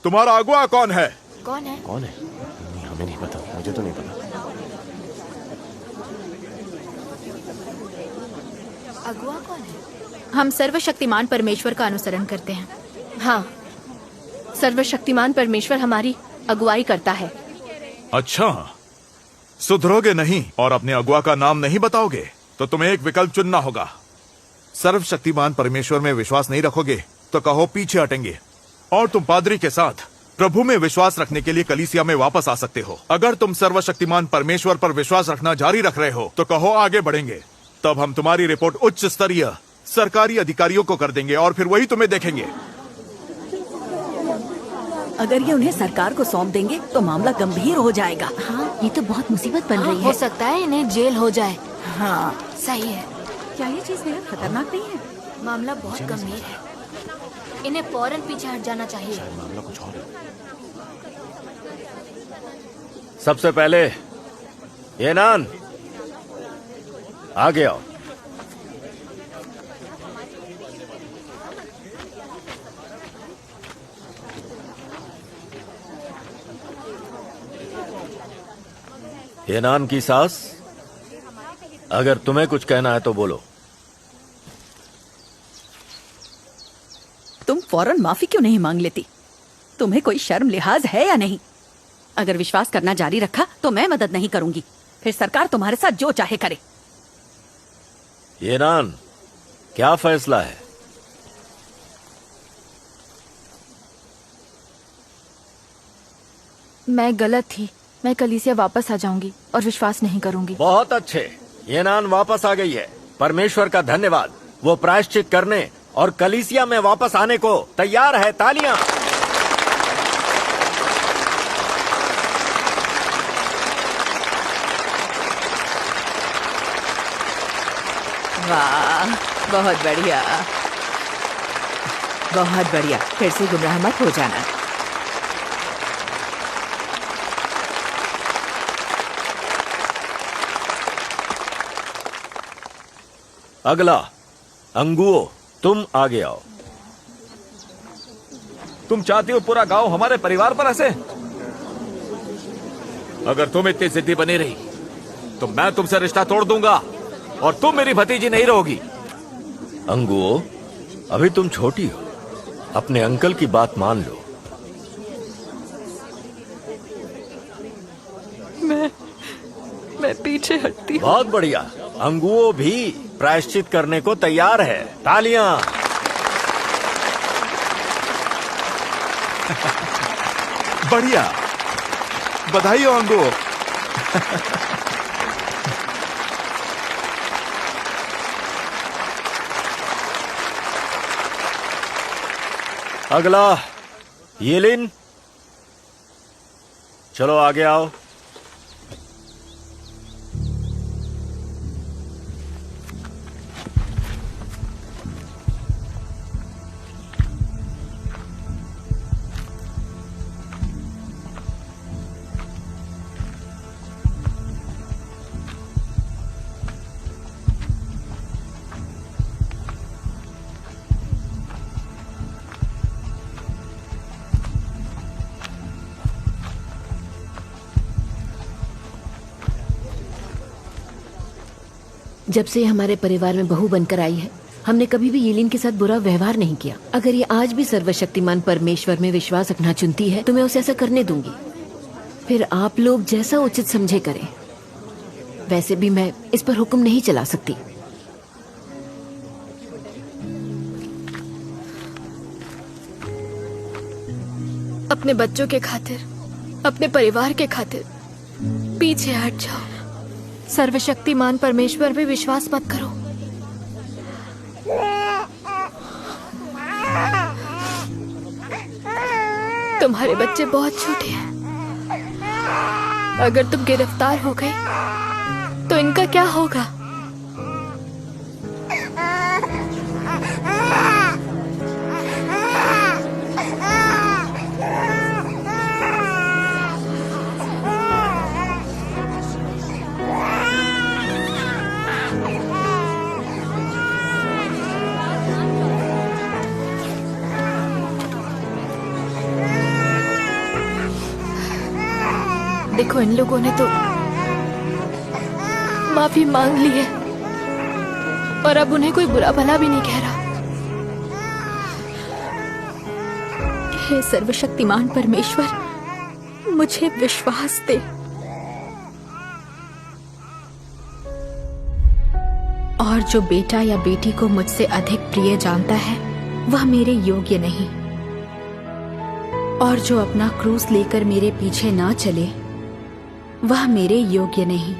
तुम्हारा अगुआ कौन है? कौन है? कौन है? नहीं, हमें नहीं पता, मुझे तो नहीं पता। अगुआ कौन है? हम सर्वशक्तिमान परमेश्वर का अनुसरण करते हैं। हाँ, सर्वशक्तिमान परमेश्वर हमारी अगुवाई करता है। अच्छा, सुधरोगे नहीं और अपने अगुआ का नाम नहीं बताओगे तो तुम्हें एक विकल्प चुनना होगा। सर्वशक्तिमान परमेश्वर में विश्वास नहीं रखोगे तो कहो पीछे हटेंगे, और तुम पादरी के साथ प्रभु में विश्वास रखने के लिए कलीसिया में वापस आ सकते हो। अगर तुम सर्वशक्तिमान परमेश्वर पर विश्वास रखना जारी रख रहे हो तो कहो आगे बढ़ेंगे। तब हम तुम्हारी रिपोर्ट उच्च स्तरीय सरकारी अधिकारियों को कर देंगे और फिर वही तुम्हें देखेंगे। अगर ये उन्हें सरकार को सौंप देंगे तो मामला गंभीर हो जाएगा। हाँ, ये तो बहुत मुसीबत बन रही है। हो सकता है इन्हें जेल हो जाए। हाँ, सही है। क्या ये चीज बेहद खतरनाक नहीं है? मामला बहुत गंभीर है, इन्हें फौरन पीछे हट जाना चाहिए। मामला कुछ और है। सबसे पहले येनान, आगे आओ। येनान की सास, अगर तुम्हें कुछ कहना है तो बोलो। तुम फौरन माफी क्यों नहीं मांग लेती? तुम्हें कोई शर्म लिहाज है या नहीं? अगर विश्वास करना जारी रखा तो मैं मदद नहीं करूंगी, फिर सरकार तुम्हारे साथ जो चाहे करे। येनान, क्या फैसला है? मैं गलत थी। मैं कलीसिया वापस आ जाऊंगी और विश्वास नहीं करूंगी। बहुत अच्छे, येनान वापस आ गई है। परमेश्वर का धन्यवाद। वो प्रायश्चित करने और कलीसिया में वापस आने को तैयार है। तालियां। वाह, बहुत बढ़िया, बहुत बढ़िया। फिर से गुमराह मत हो जाना। अगला अंगुओ, तुम आगे आओ। तुम चाहती हो पूरा गांव हमारे परिवार पर हंसे? अगर तुम इतनी जिद्दी बनी रही तो मैं तुमसे रिश्ता तोड़ दूंगा और तुम मेरी भतीजी नहीं रहोगी। अंगुओ, अभी तुम छोटी हो, अपने अंकल की बात मान लो। मैं पीछे हटती हूँ। बहुत बढ़िया। अंगुओ भी प्रायश्चित करने को तैयार है। तालियां। बढ़िया, बधाई हो अंगो। अगला येलिन, चलो आगे आओ। जब से हमारे परिवार में बहू बनकर आई है, हमने कभी भी येलिन के साथ बुरा व्यवहार नहीं किया। अगर ये आज भी सर्वशक्तिमान परमेश्वर में विश्वास रखना चुनती है तो मैं उसे ऐसा करने दूंगी। फिर आप लोग जैसा उचित समझे करें। वैसे भी मैं इस पर हुक्म नहीं चला सकती। अपने बच्चों के खातिर, अपने परिवार के खातिर पीछे हट जाओ। सर्वशक्तिमान परमेश्वर पे विश्वास मत करो। तुम्हारे बच्चे बहुत छोटे हैं। अगर तुम गिरफ्तार हो गए तो इनका क्या होगा? देखो इन लोगों ने तो माफी मांग ली है और अब उन्हें कोई बुरा भला भी नहीं कह रहा। हे सर्वशक्तिमान परमेश्वर, मुझे विश्वास दे। और जो बेटा या बेटी को मुझसे अधिक प्रिय जानता है वह मेरे योग्य नहीं, और जो अपना क्रूस लेकर मेरे पीछे ना चले वह मेरे योग्य नहीं।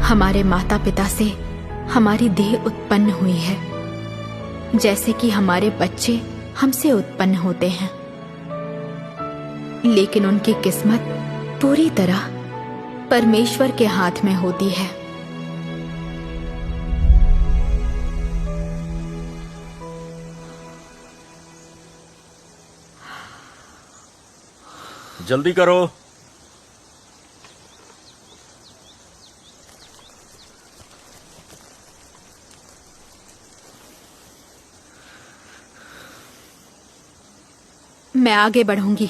हमारे माता पिता से हमारी देह उत्पन्न हुई है, जैसे कि हमारे बच्चे हमसे उत्पन्न होते हैं, लेकिन उनकी किस्मत पूरी तरह परमेश्वर के हाथ में होती है। जल्दी करो। मैं आगे बढ़ूंगी।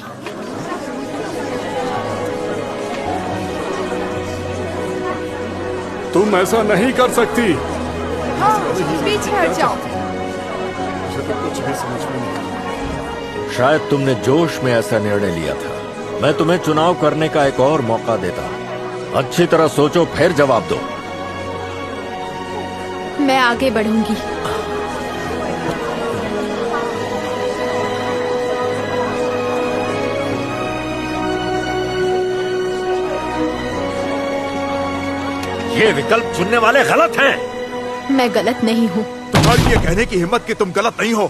तुम ऐसा नहीं कर सकती। पीछे हट जाओ। मुझे तो कुछ भी समझ में नहीं। शायद तुमने जोश में ऐसा निर्णय लिया था। मैं तुम्हें चुनाव करने का एक और मौका देता। अच्छी तरह सोचो फिर जवाब दो। मैं आगे बढ़ूंगी। ये विकल्प चुनने वाले गलत हैं। मैं गलत नहीं हूँ। तुम्हारी ये कहने की हिम्मत कि तुम गलत नहीं हो।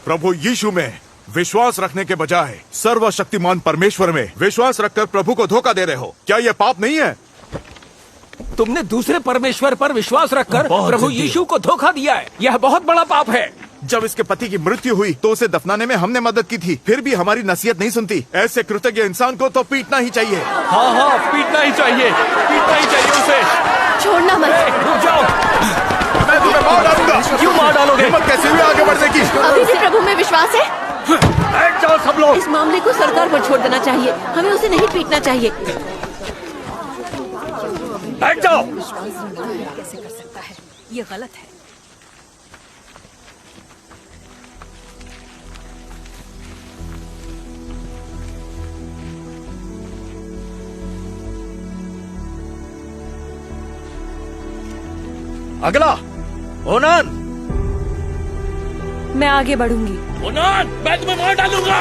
प्रभु यीशु में विश्वास रखने के बजाय सर्वशक्तिमान परमेश्वर में विश्वास रखकर प्रभु को धोखा दे रहे हो। क्या ये पाप नहीं है? तुमने दूसरे परमेश्वर पर विश्वास रखकर प्रभु यीशु को धोखा दिया है। यह बहुत बड़ा पाप है। जब इसके पति की मृत्यु हुई तो उसे दफनाने में हमने मदद की थी, फिर भी हमारी नसीहत नहीं सुनती। ऐसे कृतज्ञ इंसान को तो पीटना ही चाहिए। हाँ, पीटना ही चाहिए, पीटना ही चाहिए उसे। छोड़ना मत। रुक जाओ। मैं तुम्हें मार डालूंगा। क्यों मार डालोगे? हिम्मत कैसे हुई आगे बढ़ने की? अभी भी प्रभु में विश्वास है। बैठ जाओ सब लोग। इस मामले को सरकार पर छोड़ देना चाहिए, हमें उसे नहीं पीटना चाहिए। बैठ जाओ। कैसे कर सकता है? ये गलत है। अगला ओनान। मैं आगे बढ़ूंगी। ओनान, मैं तुम्हें मार डालूंगा।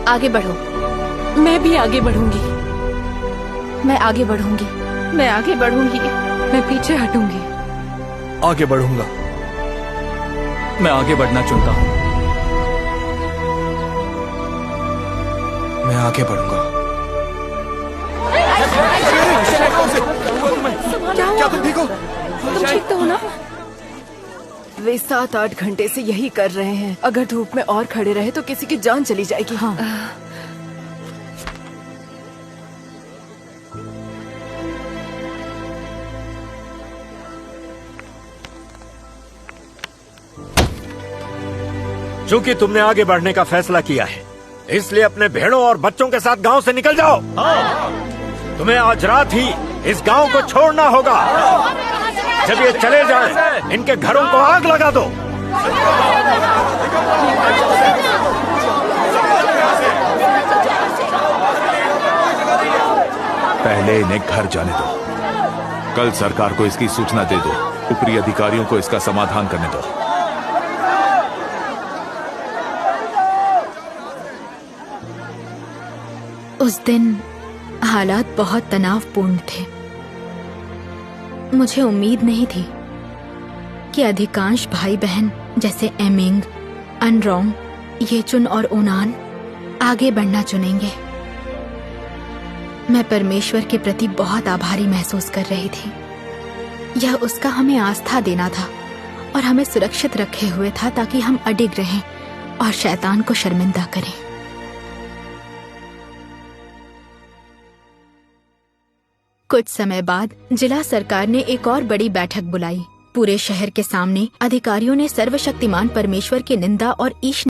आगे बढ़ो। मैं भी आगे बढ़ूंगी। मैं आगे बढ़ूंगी। मैं आगे बढ़ूंगी। मैं पीछे हटूंगी। आगे बढ़ूंगा। मैं आगे बढ़ना चुनता हूँ। मैं आगे बढ़ूंगा। क्या तुम ठीक हो? तुम ठीक तो हो ना? वे 7-8 घंटे से यही कर रहे हैं। अगर धूप में और खड़े रहे तो किसी की जान चली जाएगी। हाँ। चूंकि तुमने आगे बढ़ने का फैसला किया है, इसलिए अपने भेड़ों और बच्चों के साथ गांव से निकल जाओ। तुम्हें आज रात ही इस गांव को छोड़ना होगा। जब ये चले जाएं, इनके घरों को आग लगा दो। पहले इन्हें घर जाने दो। कल सरकार को इसकी सूचना दे दो। ऊपरी अधिकारियों को इसका समाधान करने दो। उस दिन हालात बहुत तनावपूर्ण थे। मुझे उम्मीद नहीं थी कि अधिकांश भाई बहन जैसे एमिंग, अनरोंग, येचुन और ओनान आगे बढ़ना चुनेंगे। मैं परमेश्वर के प्रति बहुत आभारी महसूस कर रही थी। यह उसका हमें आस्था देना था और हमें सुरक्षित रखे हुए था ताकि हम अडिग रहें और शैतान को शर्मिंदा करें। कुछ समय बाद जिला सरकार ने एक और बड़ी बैठक बुलाई। पूरे शहर के सामने अधिकारियों ने सर्वशक्तिमान परमेश्वर की निंदा और ईश